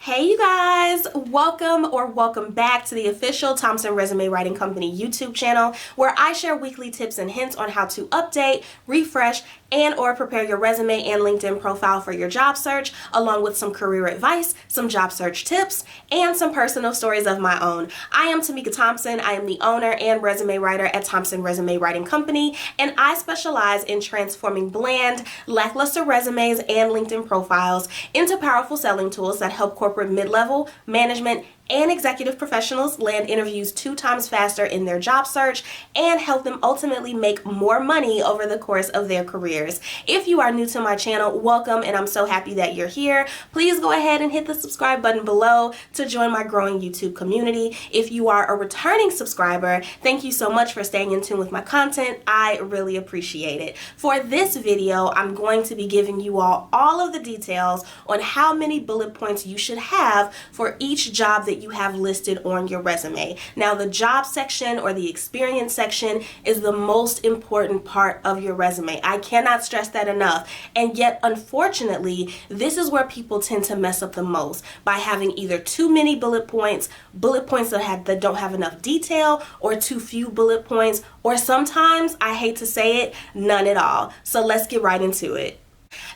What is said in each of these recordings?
Hey you guys, welcome back to the official Thompson Resume Writing Company YouTube channel, where I share weekly tips and hints on how to update, refresh, and or prepare your resume and LinkedIn profile for your job search, along with some career advice, some job search tips, and some personal stories of my own. I am Tamika Thompson. I am the owner and resume writer at Thompson Resume Writing Company, and I specialize in transforming bland, lackluster resumes and LinkedIn profiles into powerful selling tools that help corporate mid-level, management, and executive professionals land interviews 2 times faster in their job search and help them ultimately make more money over the course of their careers. If you are new to my channel, welcome, and I'm so happy that you're here. Please go ahead and hit the subscribe button below to join my growing YouTube community. If you are a returning subscriber, thank you so much for staying in tune with my content. I really appreciate it. For this video, I'm going to be giving you all of the details on how many bullet points you should have for each job that you have listed on your resume. Now, the job section or the experience section is the most important part of your resume. I cannot stress that enough. And yet, unfortunately, this is where people tend to mess up the most by having either too many bullet points that don't have enough detail, or too few bullet points, or sometimes, I hate to say it, none at all. So let's get right into it.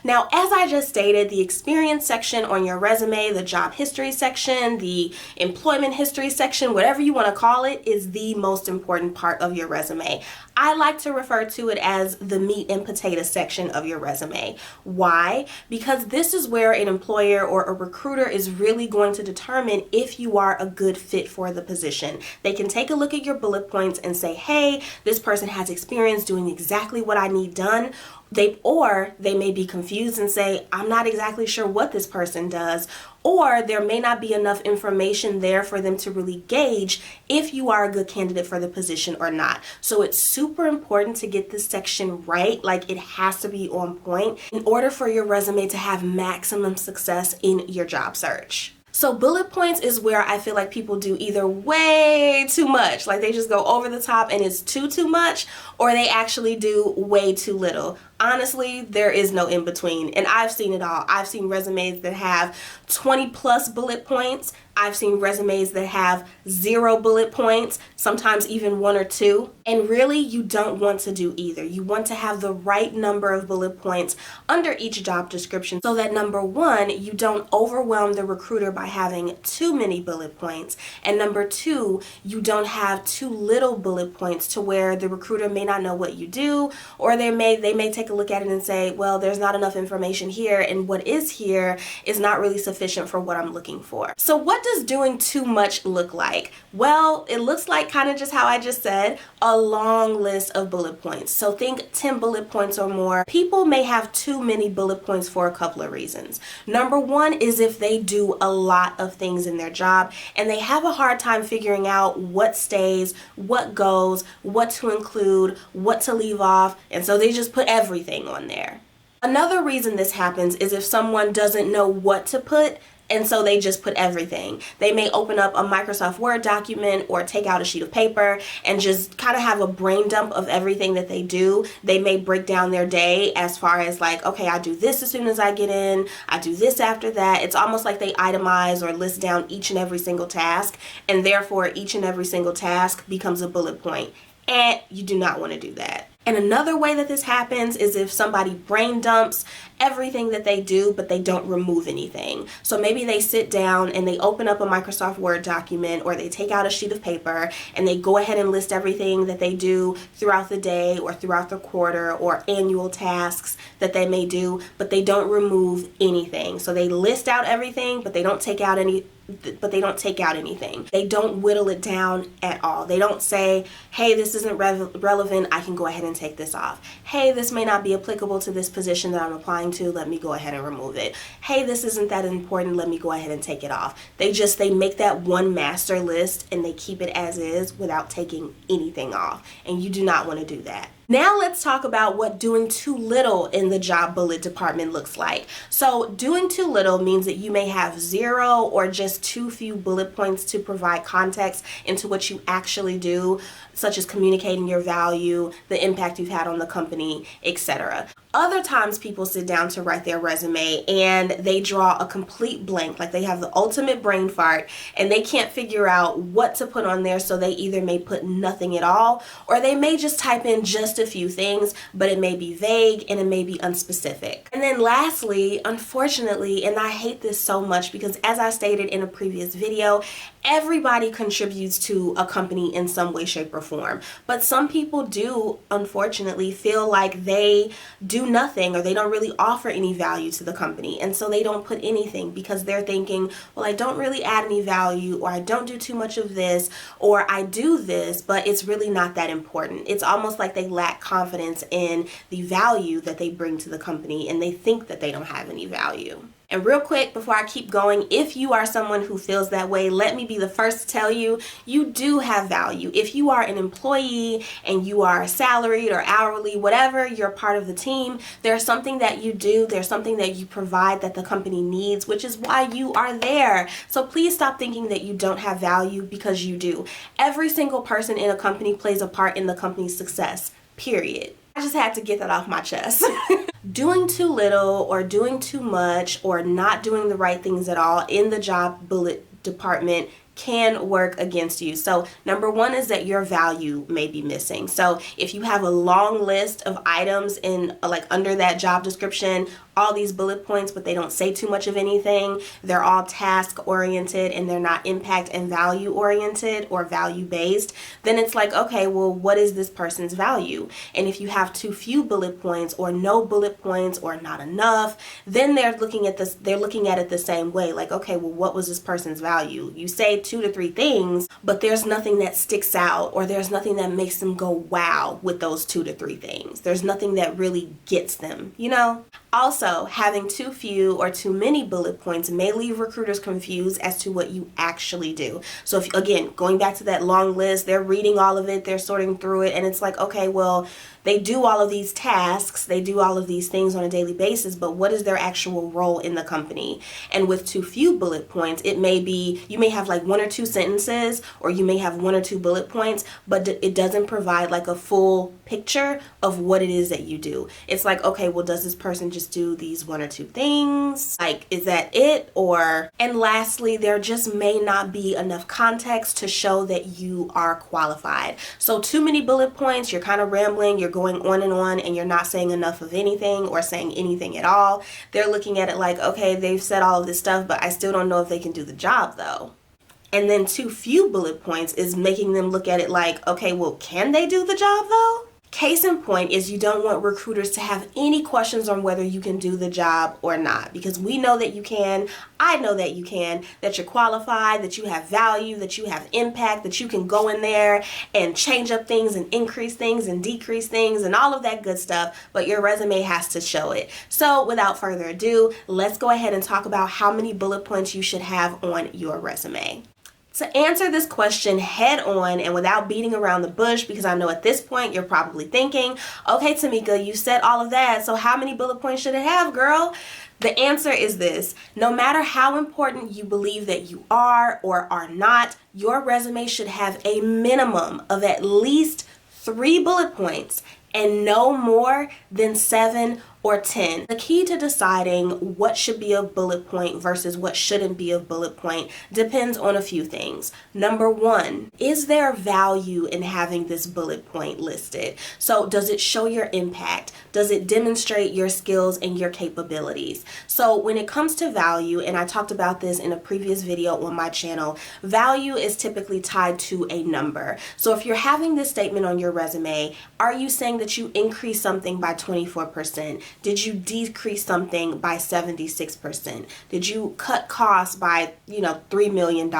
Now, as I just stated, the experience section on your resume, the job history section, the employment history section, whatever you want to call it, is the most important part of your resume. I like to refer to it as the meat and potato section of your resume. Why? Because this is where an employer or a recruiter is really going to determine if you are a good fit for the position. They can take a look at your bullet points and say, hey, this person has experience doing exactly what I need done. They may be confused and say, I'm not exactly sure what this person does, or there may not be enough information there for them to really gauge if you are a good candidate for the position or not. So it's super important to get this section right. Like, it has to be on point in order for your resume to have maximum success in your job search. So bullet points is where I feel like people do either way too much, like they just go over the top and it's too much, or they actually do way too little. Honestly, there is no in between, and I've seen it all. I've seen resumes that have 20 plus bullet points. I've seen resumes that have 0 bullet points, sometimes even 1 or 2. And really, you don't want to do either. You want to have the right number of bullet points under each job description so that, number 1, you don't overwhelm the recruiter by having too many bullet points. And number 2, you don't have too little bullet points to where the recruiter may not know what you do, or they may take a look at it and say, well, there's not enough information here, and what is here is not really sufficient for what I'm looking for. So what does doing too much look like? Well, it looks like kind of just how I just said, a long list of bullet points. So think 10 bullet points or more. People may have too many bullet points for a couple of reasons. Number 1 is if they do a lot of things in their job and they have a hard time figuring out what stays, what goes, what to include, what to leave off, and so they just put everything on there. Another reason this happens is if someone doesn't know what to put, and so they just put everything. They may open up a Microsoft Word document or take out a sheet of paper and just kind of have a brain dump of everything that they do. They may break down their day as far as like, okay, I do this as soon as I get in, I do this after that. It's almost like they itemize or list down each and every single task, and therefore each and every single task becomes a bullet point. And you do not want to do that. And another way that this happens is if somebody brain dumps everything that they do, but they don't remove anything. So maybe they sit down and they open up a Microsoft Word document, or they take out a sheet of paper and they go ahead and list everything that they do throughout the day or throughout the quarter or annual tasks that they may do, but they don't remove anything. So they list out everything, but they don't take out anything. They don't whittle it down at all. They don't say, hey, this isn't relevant, I can go ahead and take this off. Hey, this may not be applicable to this position that I'm applying to, let me go ahead and remove it. Hey, this isn't that important, let me go ahead and take it off. They make that one master list and they keep it as is without taking anything off. And you do not want to do that. Now let's talk about what doing too little in the job bullet department looks like. So doing too little means that you may have 0 or just too few bullet points to provide context into what you actually do, such as communicating your value, the impact you've had on the company, etc. Other times people sit down to write their resume and they draw a complete blank, like they have the ultimate brain fart and they can't figure out what to put on there, so they either may put nothing at all or they may just type in just a few things, but it may be vague and it may be unspecific. And then lastly, unfortunately, and I hate this so much because as I stated in a previous video, everybody contributes to a company in some way, shape, or form. But some people do, unfortunately, feel like they do nothing or they don't really offer any value to the company. And so they don't put anything because they're thinking, well, I don't really add any value, or I don't do too much of this, or I do this, but it's really not that important. It's almost like they lack confidence in the value that they bring to the company and they think that they don't have any value. And real quick, before I keep going, if you are someone who feels that way, let me be the first to tell you, you do have value. If you are an employee and you are salaried or hourly, whatever, you're part of the team, there's something that you do, there's something that you provide that the company needs, which is why you are there. So please stop thinking that you don't have value, because you do. Every single person in a company plays a part in the company's success, period. I just had to get that off my chest. Doing too little or doing too much or not doing the right things at all in the job bullet department can work against you. So number one is that your value may be missing. So if you have a long list of items in like under that job description, all these bullet points, but they don't say too much of anything, they're all task oriented and they're not impact and value oriented or value based, then it's like, okay, well, what is this person's value? And if you have too few bullet points or no bullet points or not enough, then they're looking at this, they're looking at it the same way. Like, okay, well, what was this person's value? You say 2 to 3 things, but there's nothing that sticks out or there's nothing that makes them go wow with those 2 to 3 things. There's nothing that really gets them, you know? Also, having too few or too many bullet points may leave recruiters confused as to what you actually do. So if, again, going back to that long list, they're reading all of it, they're sorting through it, and it's like, okay, well, they do all of these tasks, they do all of these things on a daily basis, but what is their actual role in the company? And with too few bullet points, it may be, you may have like 1 or 2 sentences, or you may have 1 or 2 bullet points, but it doesn't provide like a full picture of what it is that you do. It's like, okay, well, does this person just do these 1 or 2 things? Like, is that it? Or, and lastly, there just may not be enough context to show that you are qualified. So too many bullet points, you're kind of rambling, you're going on and you're not saying enough of anything or saying anything at all. They're looking at it like, okay, they've said all of this stuff, but I still don't know if they can do the job though. And then too few bullet points is making them look at it like, okay, well, can they do the job though? Case in point is you don't want recruiters to have any questions on whether you can do the job or not, because we know that you can, I know that you can, that you're qualified, that you have value, that you have impact, that you can go in there and change up things and increase things and decrease things and all of that good stuff, but your resume has to show it. So without further ado, let's go ahead and talk about how many bullet points you should have on your resume. To answer this question head on and without beating around the bush, because I know at this point you're probably thinking, okay, Tamika, you said all of that, so how many bullet points should it have, girl? The answer is this: no matter how important you believe that you are or are not, your resume should have a minimum of at least 3 bullet points and no more than 7 or 10. The key to deciding what should be a bullet point versus what shouldn't be a bullet point depends on a few things. Number 1, is there value in having this bullet point listed? So does it show your impact? Does it demonstrate your skills and your capabilities? So when it comes to value, and I talked about this in a previous video on my channel, value is typically tied to a number. So if you're having this statement on your resume, are you saying that you increased something by 24%? Did you decrease something by 76%? Did you cut costs by, $3 million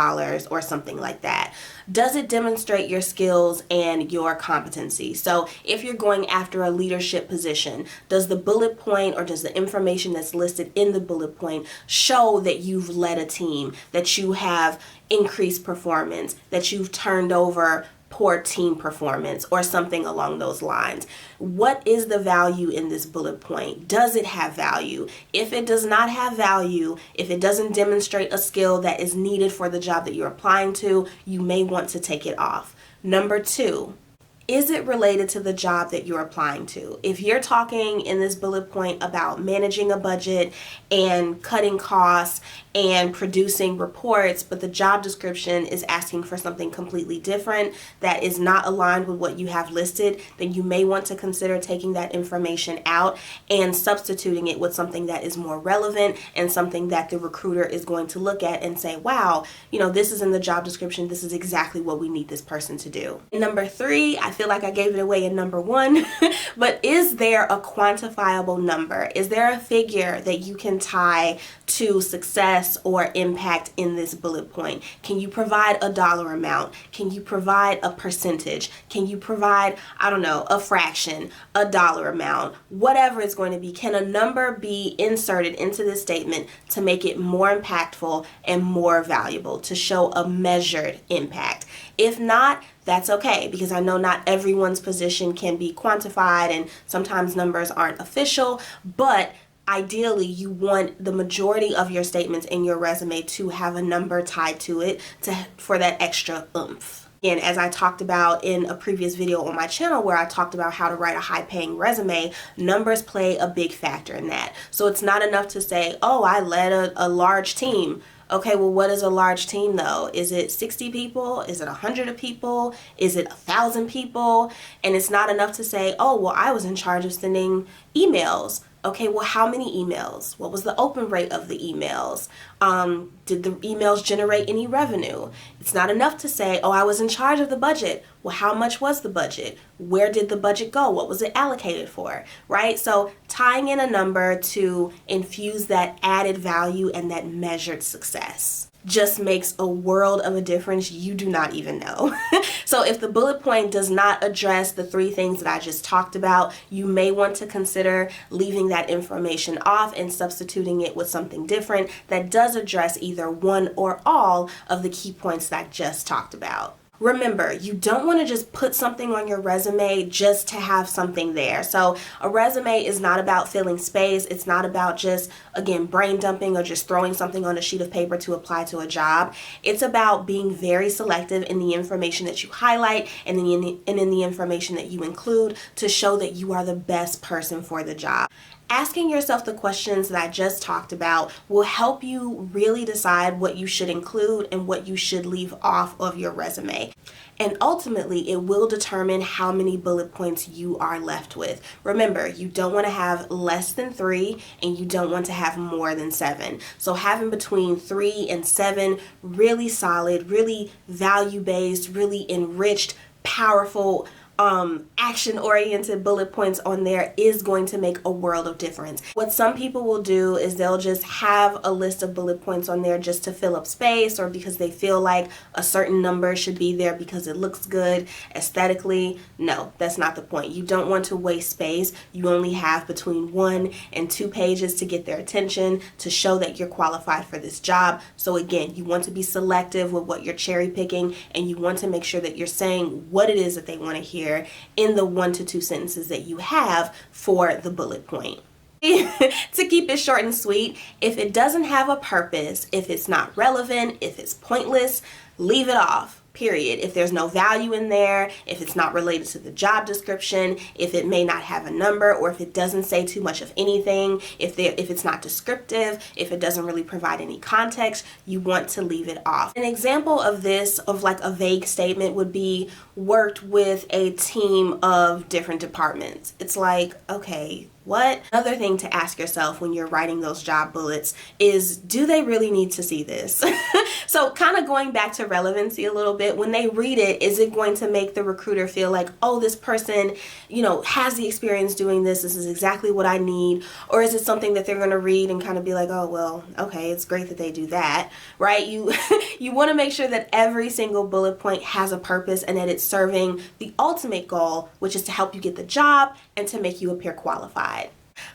or something like that? Does it demonstrate your skills and your competency? So if you're going after a leadership position, does the bullet point or does the information that's listed in the bullet point show that you've led a team, that you have increased performance, that you've turned over poor team performance or something along those lines? What is the value in this bullet point? Does it have value? If it does not have value, if it doesn't demonstrate a skill that is needed for the job that you're applying to, you may want to take it off. Number 2, is it related to the job that you're applying to? If you're talking in this bullet point about managing a budget and cutting costs and producing reports, but the job description is asking for something completely different that is not aligned with what you have listed, then you may want to consider taking that information out and substituting it with something that is more relevant and something that the recruiter is going to look at and say, wow, this is in the job description. This is exactly what we need this person to do. Number 3, I feel like I gave it away in number 1, but is there a quantifiable number? Is there a figure that you can tie to success or impact in this bullet point? Can you provide a dollar amount? Can you provide a percentage? Can you provide, I don't know, a fraction, a dollar amount, whatever it's going to be? Can a number be inserted into this statement to make it more impactful and more valuable, to show a measured impact? If not, that's okay, because I know not everyone's position can be quantified and sometimes numbers aren't official, but ideally, you want the majority of your statements in your resume to have a number tied to it for that extra oomph. And as I talked about in a previous video on my channel where I talked about how to write a high-paying resume, numbers play a big factor in that. So it's not enough to say, oh, I led a large team. Okay, well, what is a large team though? Is it 60 people? Is it 100 people? Is it 1,000 people? And it's not enough to say, oh, well, I was in charge of sending emails. Okay, well, how many emails? What was the open rate of the emails? Did the emails generate any revenue? It's not enough to say, oh, I was in charge of the budget. Well, how much was the budget? Where did the budget go? What was it allocated for? Right? So tying in a number to infuse that added value and that measured success just makes a world of a difference you do not even know. So if the bullet point does not address the 3 things that I just talked about, you may want to consider leaving that information off and substituting it with something different that does address either one or all of the key points that I just talked about. Remember, you don't want to just put something on your resume just to have something there. So a resume is not about filling space. It's not about just, again, brain dumping or just throwing something on a sheet of paper to apply to a job. It's about being very selective in the information that you highlight and in the information that you include to show that you are the best person for the job. Asking yourself the questions that I just talked about will help you really decide what you should include and what you should leave off of your resume. And ultimately, it will determine how many bullet points you are left with. Remember, you don't want to have less than 3 and you don't want to have more than 7. So having between 3 and 7 really solid, really value-based, really enriched, powerful, action-oriented bullet points on there is going to make a world of difference. What some people will do is they'll just have a list of bullet points on there just to fill up space or because they feel like a certain number should be there because it looks good aesthetically. No, that's not the point. You don't want to waste space. You only have between 1 and 2 pages to get their attention to show that you're qualified for this job. So again, you want to be selective with what you're cherry picking and you want to make sure that you're saying what it is that they want to hear in the 1 to 2 sentences that you have for the bullet point. To keep it short and sweet, if it doesn't have a purpose, if it's not relevant, if it's pointless, leave it off. Period. If there's no value in there, if it's not related to the job description, if it may not have a number, or if it doesn't say too much of anything, if it's not descriptive, if it doesn't really provide any context, you want to leave it off. An example of this, of like a vague statement, would be worked with a team of different departments. It's like, okay, what? Another thing to ask yourself when you're writing those job bullets is, do they really need to see this? So kind of going back to relevancy a little bit, when they read it, is it going to make the recruiter feel like, oh, this person, has the experience doing this. This is exactly what I need. Or is it something that they're going to read and kind of be like, oh, well, okay, it's great that they do that, right? You want to make sure that every single bullet point has a purpose and that it's serving the ultimate goal, which is to help you get the job and to make you appear qualified.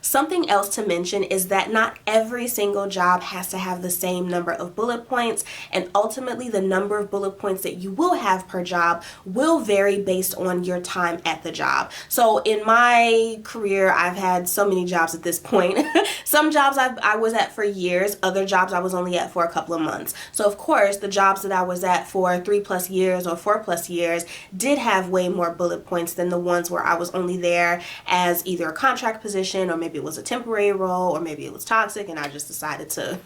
Something else to mention is that not every single job has to have the same number of bullet points, and ultimately the number of bullet points that you will have per job will vary based on your time at the job. So in my career, I've had so many jobs at this point. Some jobs I was at for years, other jobs I was only at for a couple of months. So of course, the jobs that I was at for 3+ years or 4+ years did have way more bullet points than the ones where I was only there as either a contract position, or maybe it was a temporary role, or maybe it was toxic and I just decided to,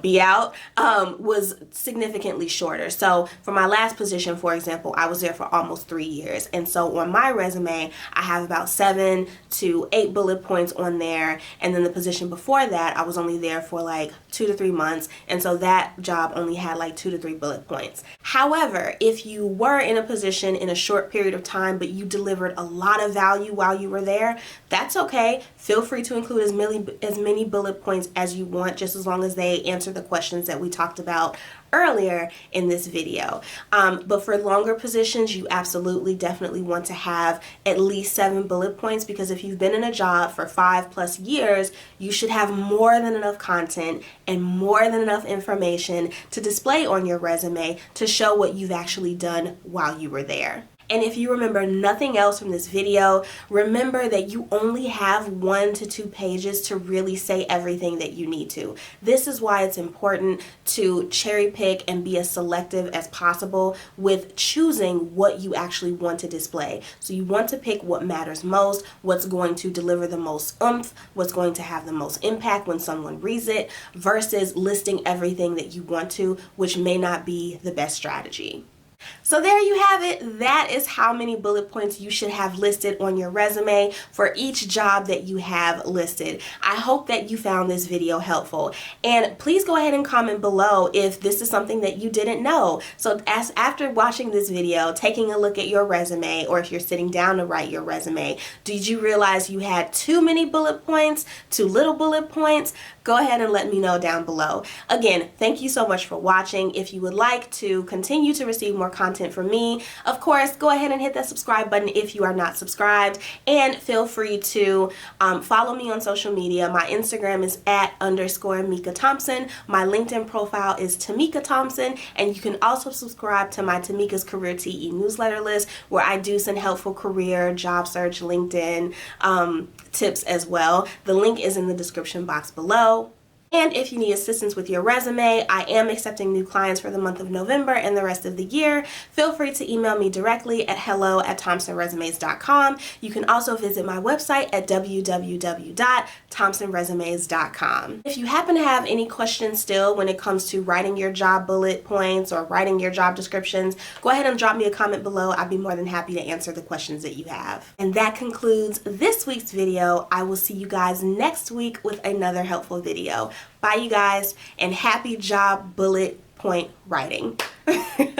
be out, was significantly shorter. So for my last position, for example, I was there for almost 3 years. And so on my resume, I have about 7 to 8 bullet points on there. And then the position before that, I was only there for like 2 to 3 months. And so that job only had like 2 to 3 bullet points. However, if you were in a position in a short period of time, but you delivered a lot of value while you were there, that's okay. Feel free to include as many bullet points as you want, just as long as they answer the questions that we talked about earlier in this video. But for longer positions, you absolutely definitely want to have at least 7 bullet points, because if you've been in a job for 5+ years, you should have more than enough content and more than enough information to display on your resume to show what you've actually done while you were there. And if you remember nothing else from this video, remember that you only have 1 to 2 pages to really say everything that you need to. This is why it's important to cherry pick and be as selective as possible with choosing what you actually want to display. So you want to pick what matters most, what's going to deliver the most oomph, what's going to have the most impact when someone reads it, versus listing everything that you want to, which may not be the best strategy. So there you have it. That is how many bullet points you should have listed on your resume for each job that you have listed. I hope that you found this video helpful, and please go ahead and comment below if this is something that you didn't know. So after watching this video, taking a look at your resume, or if you're sitting down to write your resume, did you realize you had too many bullet points, too little bullet points? Go ahead and let me know down below. Again, thank you so much for watching. If you would like to continue to receive more content from me, of course, go ahead and hit that subscribe button if you are not subscribed, and feel free to follow me on social media. My Instagram is @_Mika Thompson. My LinkedIn profile is Tamika Thompson, and you can also subscribe to my Tamika's Career TE newsletter list, where I do send helpful career, job search, LinkedIn tips as well. The link is in the description box below. And if you need assistance with your resume, I am accepting new clients for the month of November and the rest of the year. Feel free to email me directly at hello@thompsonresumes.com. You can also visit my website at www.thompsonresumes.com. If you happen to have any questions still when it comes to writing your job bullet points or writing your job descriptions, go ahead and drop me a comment below. I'd be more than happy to answer the questions that you have. And that concludes this week's video. I will see you guys next week with another helpful video. Bye, you guys, and happy job bullet point writing.